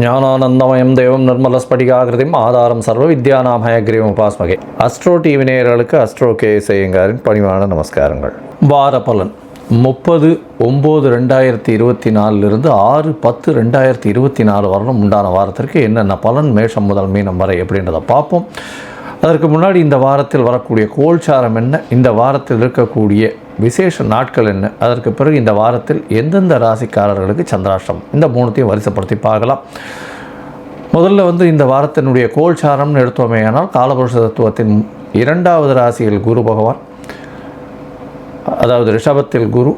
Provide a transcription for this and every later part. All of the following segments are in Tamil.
ஞானானந்தமயம் தேவம் நிர்மலஸ்படிகாகிருதிம் ஆதாரம் சர்வ வித்யாநாமயக்ரீவம் உபாஸ்மகே. அஸ்ட்ரோ டிவி நேயர்களுக்கு அஸ்ட்ரோ கேஎஸ்ஐயங்காரின் பணிவான நமஸ்காரங்கள். வார பலன் 30/9/2024 6/10/2024 வரணும் உண்டான வாரத்திற்கு என்னென்ன பலன் மேஷம் முதல் மீனம் வரை எப்படின்றத பார்ப்போம். அதற்கு முன்னாடி இந்த வாரத்தில் வரக்கூடிய கோல்சாரம் என்ன, இந்த வாரத்தில் இருக்கக்கூடிய விசேஷ நாட்கள் என்ன, அதற்கு பிறகு இந்த வாரத்தில் எந்தெந்த ராசிக்காரர்களுக்கு சந்திராஷ்டம், இந்த மூணுத்தையும் வரிசைப்படுத்தி பார்க்கலாம். முதல்ல இந்த வாரத்தினுடைய கோல்சாரம்னு எடுத்தோமேயானால் காலபுருஷ தத்துவத்தின் 2வது ராசியில் குரு பகவான், அதாவது ரிஷபத்தில் குரு,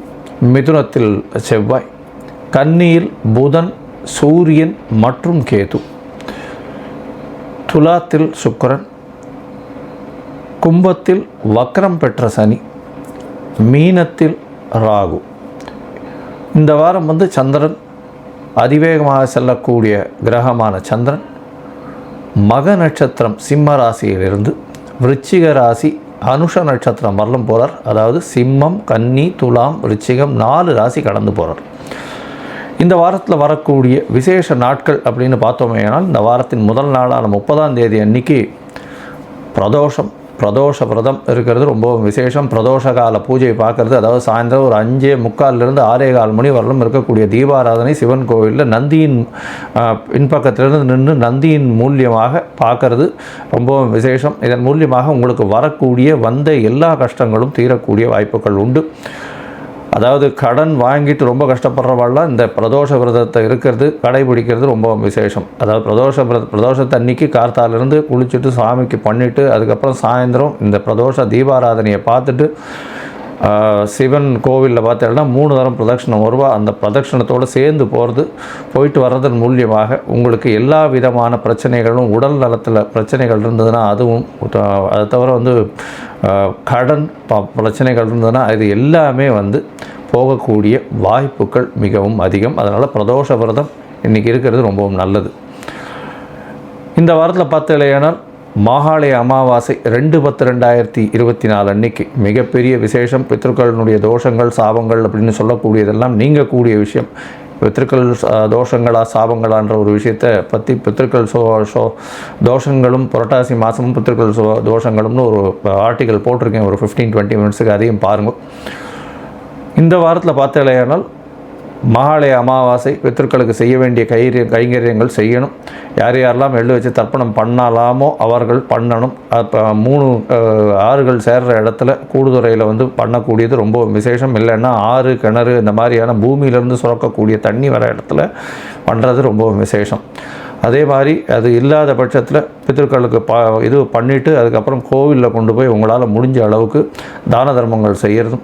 மிதுனத்தில் செவ்வாய், கன்னியில் புதன், சூரியன் மற்றும் கேது, துலாத்தில் சுக்கிரன், கும்பத்தில் வக்ரம் பெற்ற சனி, மீனத்தில் ராகு. இந்த வாரம் சந்திரன், அதிவேகமாக செல்லக்கூடிய கிரகமான சந்திரன் மக நட்சத்திரம் சிம்ம ராசியிலிருந்து விருச்சிக ராசி அனுஷ நட்சத்திரம் வரலும் போகிறார். அதாவது சிம்மம், கன்னி, துலாம், விருச்சிகம் 4 ராசி கடந்து போகிறார். இந்த வாரத்தில் வரக்கூடிய விசேஷ நாட்கள் அப்படின்னு பார்த்தோமேனால், இந்த வாரத்தின் முதல் நாளான 30ஆம் தேதி அன்னைக்கு பிரதோஷ விரதம் இருக்கிறது ரொம்பவும் விசேஷம். பிரதோஷ கால பூஜை பார்க்குறது, அதாவது சாயந்தரம் ஒரு 5:45 6:15 மணி வரலும் இருக்கக்கூடிய தீபாராதனை சிவன் கோவிலில் நந்தியின் பின்பக்கத்திலிருந்து நின்று நந்தியின் மூலியமாக பார்க்கறது ரொம்பவும் விசேஷம். இதன் மூலியமாக உங்களுக்கு வரக்கூடிய எல்லா கஷ்டங்களும் தீரக்கூடிய வாய்ப்புகள் உண்டு. அதாவது கடன் வாங்கிட்டு ரொம்ப கஷ்டப்படுறவாள்லாம் இந்த பிரதோஷ விரதத்தை இருக்கிறது கடைபிடிக்கிறது ரொம்ப விசேஷம். அதாவது பிரதோஷத்தை அன்னைக்கு கார்த்தாலிருந்து குளிச்சுட்டு சாமிக்கு பண்ணிவிட்டு அதுக்கப்புறம் சாயந்தரம் இந்த பிரதோஷ தீபாராதனையை பார்த்துட்டு சிவன் கோவிலில் பார்த்தீங்கன்னா 3 தரம் பிரதட்சணம் வருவா. அந்த பிரதட்சணத்தோடு சேர்ந்து போயிட்டு வர்றதன் மூலியமாக உங்களுக்கு எல்லா விதமான பிரச்சனைகளும், உடல் நலத்தில் பிரச்சனைகள் இருந்ததுன்னா அதுவும், அதை தவிர கடன் பிரச்சனைகள் இருந்ததுன்னா இது எல்லாமே போகக்கூடிய வாய்ப்புகள் மிகவும் அதிகம். அதனால் பிரதோஷ விரதம் இன்றைக்கி இருக்கிறது ரொம்பவும் நல்லது. இந்த வாரத்தில் பார்த்தீங்கன்னா மாகாளய அமாவாசை 2/10/2024 அன்னைக்கு மிகப்பெரிய விசேஷம். பித்ருக்களினுடைய தோஷங்கள் சாபங்கள் அப்படின்னு சொல்லக்கூடியதெல்லாம் நீங்கக்கூடிய விஷயம். பித்ருக்கள் தோஷங்களா சாபங்களான்ற ஒரு விஷயத்தை பற்றி பித்ருக்கள் தோஷங்களும் புரட்டாசி மாதமும் பித்ருக்கள் தோஷங்களும்னு ஒரு ஆர்டிக்கல் போட்டிருக்கேன் ஒரு 15-20 மினிட்ஸுக்கு, அதையும் பாருங்கள். இந்த வாரத்தில் பார்த்தீங்கன்னா மகாலய அமாவாசை பித்ருக்களுக்கு செய்ய வேண்டிய கைங்கரியங்கள் செய்யணும். யாரெல்லாம் எள்ளு வச்சு தர்ப்பணம் பண்ணலாமோ அவர்கள் பண்ணணும். அப்போ 3 ஆறுகள் சேர்கிற இடத்துல கூடுதுறையில் பண்ணக்கூடியது ரொம்ப விசேஷம். இல்லைன்னா ஆறு, கிணறு இந்த மாதிரியான பூமியிலேருந்து சுரக்கக்கூடிய தண்ணி வர இடத்துல பண்ணுறது ரொம்ப விசேஷம். அதே மாதிரி அது இல்லாத பட்சத்தில் பித்ருக்களுக்கு இது பண்ணிவிட்டு அதுக்கப்புறம் கோவிலில் கொண்டு போய் உங்களால் முடிஞ்ச அளவுக்கு தான தர்மங்கள் செய்கிறதும்,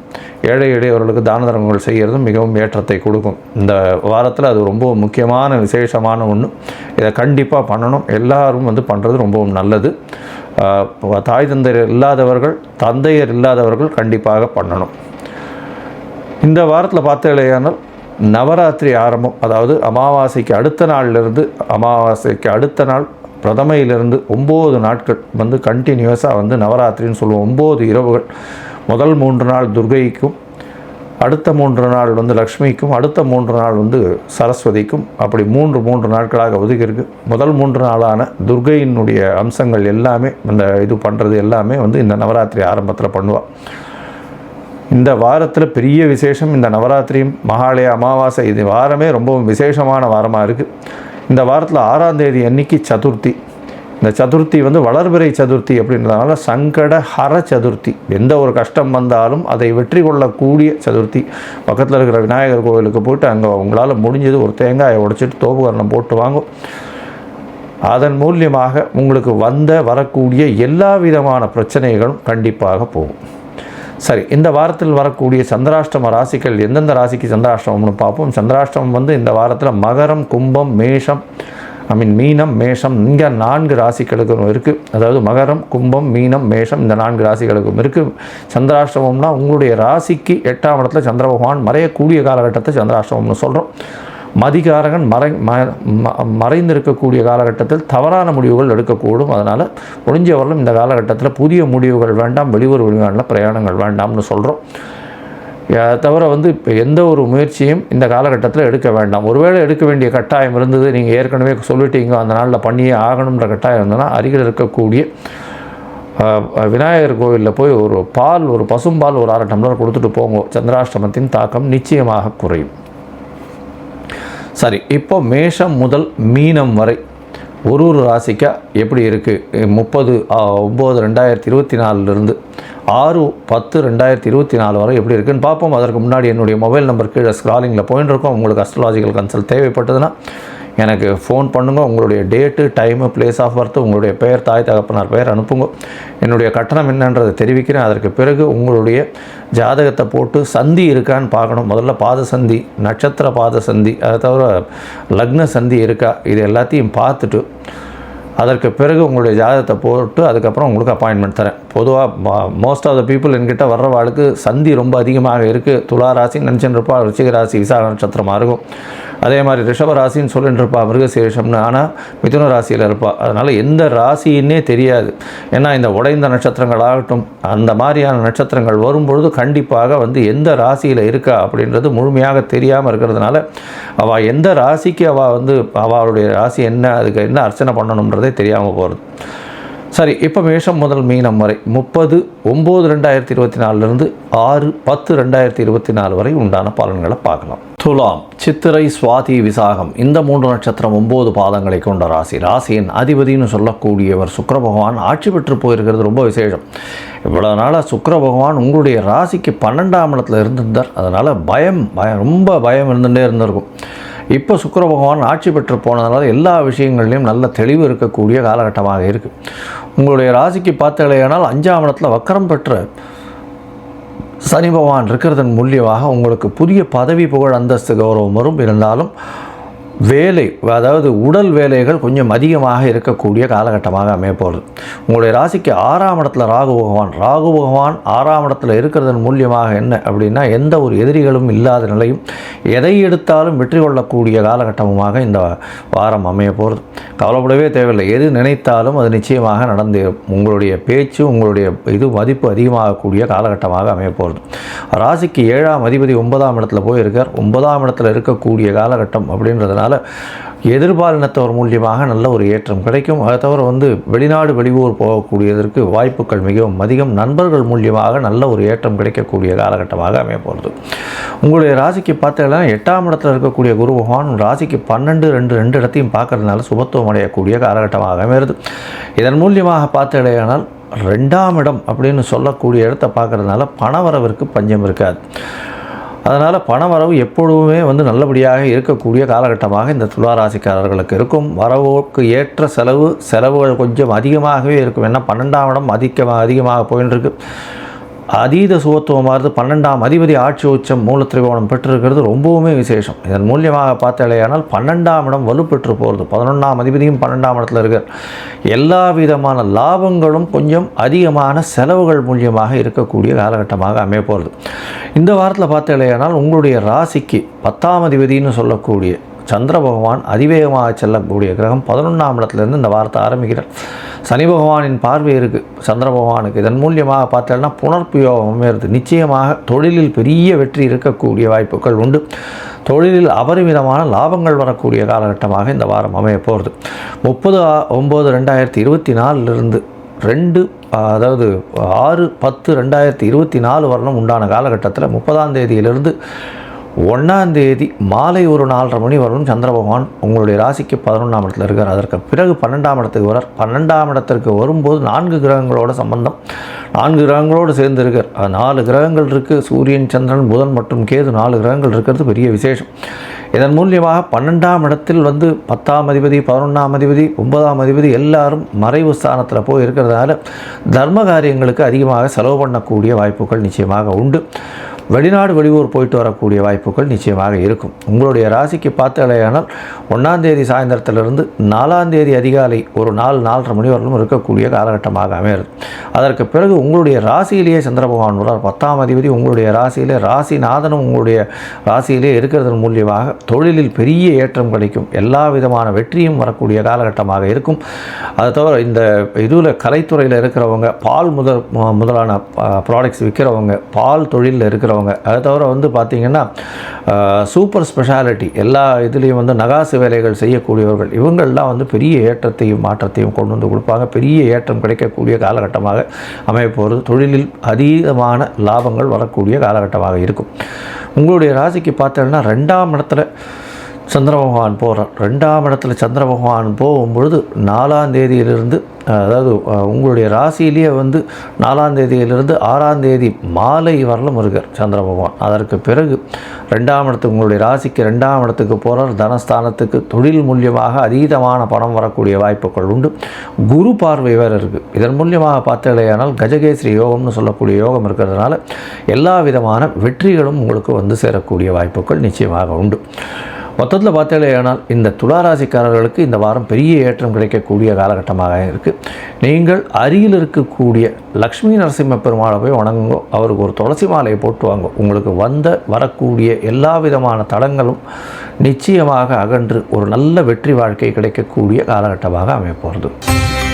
ஏழை எளியவர்களுக்கு தான தர்மங்கள் செய்கிறதும் மிகவும் ஏற்றத்தை கொடுக்கும். இந்த வாரத்தில் அது ரொம்ப முக்கியமான விசேஷமான ஒன்று. இதை கண்டிப்பாக பண்ணணும். எல்லாரும் பண்ணுறது ரொம்பவும் நல்லது. தாய் தந்தையர் இல்லாதவர்கள் கண்டிப்பாக பண்ணணும். இந்த வாரத்தில் பார்த்தீங்கன்னா நவராத்திரி ஆரம்பம், அதாவது அமாவாசைக்கு அடுத்த நாள் பிரதமையிலிருந்து 9 நாட்கள் கண்டினியூஸாக நவராத்திரின்னு சொல்லுவோம். 9 இரவுகள். முதல் 3 நாள் துர்கைக்கும், அடுத்த 3 நாள் லக்ஷ்மிக்கும், அடுத்த 3 நாள் சரஸ்வதிக்கும், அப்படி 3 நாட்களாக ஒதுக்கியிருக்கு. முதல் 3 நாளான துர்கையினுடைய அம்சங்கள் எல்லாமே இது பண்ணுறது எல்லாமே இந்த நவராத்திரி ஆரம்பத்தில் பண்ணுவாள். இந்த வாரத்தில் பெரிய விசேஷம். இந்த நவராத்திரியும் மகாலய அமாவாசை இது வாரமே ரொம்பவும் விசேஷமான வாரமாக இருக்குது. இந்த வாரத்தில் 6ஆம் தேதி அன்னைக்கு சதுர்த்தி. இந்த சதுர்த்தி வளர்பிறை சதுர்த்தி அப்படின்றதுனால சங்கட ஹர சதுர்த்தி. எந்த ஒரு கஷ்டம் வந்தாலும் அதை வெற்றி கொள்ளக்கூடிய சதுர்த்தி. பக்கத்தில் இருக்கிற விநாயகர் கோவிலுக்கு போய்ட்டு அங்கே உங்களால் முடிஞ்சது ஒரு தேங்காயை உடைச்சிட்டு தோப்புகரணம் போட்டு வாங்கும். அதன் மூலியமாக உங்களுக்கு வரக்கூடிய எல்லா விதமான பிரச்சனைகளும் கண்டிப்பாக போகும். சரி, இந்த வாரத்தில் வரக்கூடிய சந்திராஷ்டம ராசிகள் எந்தெந்த ராசிக்கு சந்திராஷ்டமம்னு பார்ப்போம். சந்திராஷ்டமம் இந்த வாரத்தில் மகரம், கும்பம், மீனம், மேஷம் இங்கே 4 ராசிகளுக்கும் இருக்குது. அதாவது மகரம், கும்பம், மீனம், மேஷம் இந்த 4 ராசிகளுக்கும் இருக்குது. சந்திராஷ்டமம்னா உங்களுடைய ராசிக்கு 8ஆம் இடத்துல சந்திர பகவான் மறையக்கூடிய காலகட்டத்தை சந்திராஷ்டமம்னு சொல்கிறோம். மதிகாரகன் மறைந்திருக்கக்கூடிய காலகட்டத்தில் தவறான முடிவுகள் எடுக்கக்கூடும். அதனால் முடிஞ்சவர்களும் இந்த காலகட்டத்தில் புதிய முடிவுகள் வேண்டாம், வெளியூர் வெளிநாட்டில் பிரயாணங்கள் வேண்டாம்னு சொல்கிறோம். தவிர வந்து இப்போ எந்த ஒரு முயற்சியும் இந்த காலகட்டத்தில் எடுக்க வேண்டாம். ஒருவேளை எடுக்க வேண்டிய கட்டாயம் இருந்தது, நீங்கள் ஏற்கனவே சொல்லிட்டீங்க அந்த நாளில் பண்ணியே ஆகணுன்ற கட்டாயம் இருந்ததுன்னா அருகில் இருக்கக்கூடிய விநாயகர் கோவிலில் போய் ஒரு பசும்பால் ஒரு 1/2 டம்ளர் கொடுத்துட்டு போங்க. சந்திராஷ்டமத்தின் தாக்கம் நிச்சயமாக குறையும். சரி, இப்போ மேஷம் முதல் மீனம் வரை ஒரு ராசிக்கா எப்படி இருக்குது 30/9/2024 6/10/2024 வரை எப்படி இருக்குன்னு பார்ப்போம். அதற்கு முன்னாடி என்னுடைய மொபைல் நம்பர் கீழே ஸ்க்ராலிங்கில் போயின்னு இருக்கோம். உங்களுக்கு அஸ்ட்ராலாஜிக்கல் கன்சல்ட் தேவைப்பட்டதுன்னா எனக்கு ஃபோன் பண்ணுங்கள். உங்களுடைய date, time, place of birth, உங்களுடைய பெயர், தாய் தகப்பனார் பெயர் அனுப்புங்க. என்னுடைய கட்டணம் என்னன்றதை தெரிவிக்கிறேன். அதற்கு பிறகு உங்களுடைய ஜாதகத்தை போட்டு சந்தி இருக்கான்னு பார்க்கணும். முதல்ல பாத சந்தி, நட்சத்திர பாத சந்தி, அதை தவிர லக்ன சந்தி இருக்கா, இது எல்லாத்தையும் பார்த்துட்டு அதற்கு பிறகு உங்களுடைய ஜாதகத்தை போட்டு அதுக்கப்புறம் உங்களுக்கு அப்பாயின்மெண்ட் தரேன். பொதுவாக மோஸ்ட் ஆஃப் த பீப்புள் என்கிட்ட வர்றவாளுக்கு சந்தி ரொம்ப அதிகமாக இருக்குது. துலா ராசின்னு நினச்சின்னு இருப்பா, ரிச்சிக ராசி விசாக நட்சத்திரமாக இருக்கும். அதே மாதிரி ரிஷப ராசின்னு சொல்லிட்டு இருப்பா, மிருகசீரிஷம்னு. ஆனால் மிதுன ராசியில் இருப்பாள். அதனால் எந்த ராசின்னே தெரியாது. ஏன்னா இந்த உடைந்த நட்சத்திரங்கள் ஆகட்டும், அந்த மாதிரியான நட்சத்திரங்கள் வரும்பொழுது கண்டிப்பாக வந்து எந்த ராசியில் இருக்கா அப்படின்றது முழுமையாக தெரியாமல் இருக்கிறதுனால அவள் எந்த ராசிக்கு அவளுடைய ராசி என்ன, அதுக்கு என்ன அர்ச்சனை பண்ணணுன்றதே தெரியாமல் போகிறது. சரி, இப்போ மேஷம் முதல் மீனம் வரை 30/9/2024 6/10/2024 வரை உண்டான பலன்களை பார்க்கலாம். துலாம், சித்திரை, சுவாதி, விசாகம் இந்த 3 நட்சத்திரம் 9 பாதங்களை கொண்ட ராசி. ராசியின் அதிபதினு சொல்லக்கூடியவர் சுக்கிர பகவான் ஆட்சி பெற்று போயிருக்கிறது ரொம்ப விசேஷம். இவ்வளோ நாளாக சுக்கிர பகவான் உங்களுடைய ராசிக்கு 12ஆம் இடத்துல இருந்திருந்தார். அதனால் ரொம்ப பயம் இருந்துகிட்டே இருந்திருக்கும். இப்போ சுக்கிர பகவான் ஆட்சி பெற்று போனதுனால எல்லா விஷயங்கள்லையும் நல்ல தெளிவு இருக்கக்கூடிய காலகட்டமாக இருக்குது. உங்களுடைய ராசிக்கு பார்த்தாலேயானால் 5ஆம் இடத்துல வக்கரம் பெற்ற சனி பகவான் இருக்கிறதன் மூலியமாக உங்களுக்கு புதிய பதவி, புகழ், அந்தஸ்து, கௌரவம் வரும். இருந்தாலும் வேலை, அதாவது உடல் வேலைகள் கொஞ்சம் அதிகமாக இருக்கக்கூடிய காலகட்டமாக அமையப்போகிறது. உங்களுடைய ராசிக்கு 6ஆம் இடத்துல ராகு பகவான் 6ஆம் இடத்துல இருக்கிறதன் மூலியமாக என்ன அப்படின்னா எந்த ஒரு எதிரிகளும் இல்லாத நிலையும், எதை எடுத்தாலும் வெற்றி கொள்ளக்கூடிய காலகட்டமாக இந்த வாரம் அமைய போகிறது. கவலைப்படவே தேவையில்லை. எது நினைத்தாலும் அது நிச்சயமாக நடந்து உங்களுடைய பேச்சு, உங்களுடைய மதிப்பு அதிகமாகக்கூடிய காலகட்டமாக அமைய போகிறது. ராசிக்கு 7ஆம் அதிபதி 9ஆம் இடத்துல போயிருக்கார். 9ஆம் இடத்துல இருக்கக்கூடிய காலகட்டம் அப்படின்றதுனால எதிர்பாலினத்தவர் மூலியமாக நல்ல ஒரு ஏற்றம் கிடைக்கும். அதை தவிர வெளிநாடு, வெளியூர் போகக்கூடியதற்கு வாய்ப்புகள் மிகவும் அதிகம். நண்பர்கள் மூலியமாக நல்ல ஒரு ஏற்றம் கிடைக்கக்கூடிய காலகட்டமாக அமைய போகிறது. உங்களுடைய ராசிக்கு பார்த்தீங்கன்னா 8ஆம் இடத்துல இருக்கக்கூடிய குரு பகவான் ராசிக்கு 12, 2 இடத்தையும் பார்க்கறதுனால சுபத்துவம் அடையக்கூடிய காலகட்டமாக அமைகிறது. இதன் மூலியமாக பார்த்தீங்கன்னா 2ஆம் இடம் அப்படின்னு சொல்லக்கூடிய இடத்தை பார்க்கறதுனால பணவரவிற்கு பஞ்சம் இருக்காது. அதனால் பணவரவு எப்பொழுதுமே நல்லபடியாக இருக்கக்கூடிய காலகட்டமாக இந்த துளாராசிக்காரர்களுக்கு இருக்கும். வரவுக்கு ஏற்ற செலவுகள் கொஞ்சம் அதிகமாகவே இருக்கும். ஏன்னா 12ஆம் இடம் அதிகமாக போயின்னு இருக்கு. அதீத சுகத்துவமாகிறது. 12ஆம் அதிபதி ஆட்சி உச்சம் மூலத்திரிகோணம் பெற்றிருக்கிறது ரொம்பவுமே விசேஷம். இதன் மூலியமாக பார்த்தாலேயானால் 12ஆம் இடம் வலுப்பெற்று போகிறது. 11ஆம் அதிபதியும் 12ஆம் இடத்துல இருக்கிற எல்லா விதமான லாபங்களும் கொஞ்சம் அதிகமான செலவுகள் மூலியமாக இருக்கக்கூடிய காலகட்டமாக அமைய போகிறது. இந்த வாரத்தில் பார்த்தாலேயானால் உங்களுடைய ராசிக்கு 10ஆம் அதிபதினு சொல்லக்கூடிய சந்திர பகவான் அதிவேகமாக செல்லக்கூடிய கிரகம் 11ஆம் இடத்துலேருந்து இந்த வாரத்தை ஆரம்பிக்கிறார். சனி பகவானின் பார்வை இருக்குது சந்திர பகவானுக்கு. இதன் மூலியமாக பார்த்தோம்னா புனர்ப்பு யோகம் அமைகிறது. நிச்சயமாக தொழிலில் பெரிய வெற்றி இருக்கக்கூடிய வாய்ப்புகள் உண்டு. தொழிலில் அபரிமிதமான லாபங்கள் வரக்கூடிய காலகட்டமாக இந்த வாரம் அமைய போகிறது. 30/9/2024 6/10/2024 வரலும் உண்டான காலகட்டத்தில் 30ஆம் தேதியிலிருந்து 1ஆம் தேதி மாலை ஒரு 4:30 மணி வரலும் சந்திர பகவான் உங்களுடைய ராசிக்கு 11ஆம் இடத்துல இருக்கார். அதற்கு பிறகு 12ஆம் இடத்துக்கு வரார். 12ஆம் இடத்திற்கு வரும்போது 4 கிரகங்களோட சம்பந்தம், 4 கிரகங்களோடு சேர்ந்து இருக்கார். 4 கிரகங்கள் இருக்குது. சூரியன், சந்திரன், புதன் மற்றும் கேது 4 கிரகங்கள் இருக்கிறது பெரிய விசேஷம். இதன் மூலியமாக 12ஆம் இடத்தில் 10ஆம் அதிபதி, 11ஆம் அதிபதி, 9ஆம் அதிபதி எல்லாரும் மறைவு ஸ்தானத்தில் போய் இருக்கிறதுனால தர்ம காரியங்களுக்கு அதிகமாக செலவு பண்ணக்கூடிய வாய்ப்புகள் நிச்சயமாக உண்டு. வெளிநாடு, வெளியூர் போயிட்டு வரக்கூடிய வாய்ப்புகள் நிச்சயமாக இருக்கும். உங்களுடைய ராசிக்கு பார்த்தாலேயானால் 1ஆம் தேதி சாயந்தரத்திலிருந்து 4ஆம் தேதி அதிகாலை ஒரு 4-4:30 மணி வரலும் இருக்கக்கூடிய காலகட்டமாக அமைகிறது. அதற்கு பிறகு உங்களுடைய ராசியிலேயே சந்திர பகவான் வரார். 10ஆம் அதிபதி உங்களுடைய ராசியிலே, ராசிநாதனும் உங்களுடைய ராசியிலே இருக்கிறதன் மூலியமாக தொழிலில் பெரிய ஏற்றம் கிடைக்கும். எல்லா விதமான வெற்றியும் வரக்கூடிய காலகட்டமாக இருக்கும். அதை தவிர இந்த இதில் கலைத்துறையில் இருக்கிறவங்க, பால் முதலான ப்ராடக்ட்ஸ் விற்கிறவங்க, பால் தொழிலில் இருக்கிறவங்க, இருக்கவங்க, அதை தவிர வந்து பார்த்திங்கன்னா சூப்பர் ஸ்பெஷாலிட்டி எல்லா இதுலேயும் வந்து நகாசு வேலைகள் செய்யக்கூடியவர்கள், இவங்கள்லாம் வந்து பெரிய ஏற்றத்தையும் மாற்றத்தையும் கொண்டு வந்து கொடுப்பாங்க. பெரிய ஏற்றம் கிடைக்கக்கூடிய காலகட்டமாக அமையப்போகிறது. தொழிலில் அதீதமான லாபங்கள் வரக்கூடிய காலகட்டமாக இருக்கும். உங்களுடைய ராசிக்கு பார்த்தோன்னா 2ஆம் இடத்துல சந்திர பகவான் போகிறார். 2ஆம் இடத்துல சந்திர பகவான் போகும்பொழுது 4ஆம் தேதியிலிருந்து, அதாவது உங்களுடைய ராசியிலேயே வந்து 4ஆம் தேதியிலிருந்து 6ஆம் தேதி மாலை வரலும் இருக்கார் சந்திர பகவான். அதற்கு பிறகு 2ஆம் இடத்துக்கு, உங்களுடைய ராசிக்கு 2ஆம் இடத்துக்கு போகிறார். தனஸ்தானத்துக்கு தொழில் மூலியமாக அதீதமான பணம் வரக்கூடிய வாய்ப்புகள் உண்டு. குரு பார்வை வேறு இருக்குது. இதன் மூலியமாக பார்த்தீங்களேயானால் கஜகேசரி யோகம்னு சொல்லக்கூடிய யோகம் இருக்கிறதுனால எல்லா விதமான வெற்றிகளும் உங்களுக்கு வந்து சேரக்கூடிய வாய்ப்புகள் நிச்சயமாக உண்டு. மொத்தத்தில் பார்த்தீங்களேயானால் இந்த துளாராசிக்காரர்களுக்கு இந்த வாரம் பெரிய ஏற்றம் கிடைக்கக்கூடிய காலகட்டமாக இருக்குது. நீங்கள் அருகில் இருக்கக்கூடிய லக்ஷ்மி நரசிம்ம பெருமாளை போய் வணங்குங்கோ, அவருக்கு ஒரு துளசி மாலையை போட்டு வாங்க. உங்களுக்கு வரக்கூடிய எல்லா விதமான தடங்களும் நிச்சயமாக அகன்று ஒரு நல்ல வெற்றி வாழ்க்கை கிடைக்கக்கூடிய காலகட்டமாக அமையப்போகிறது.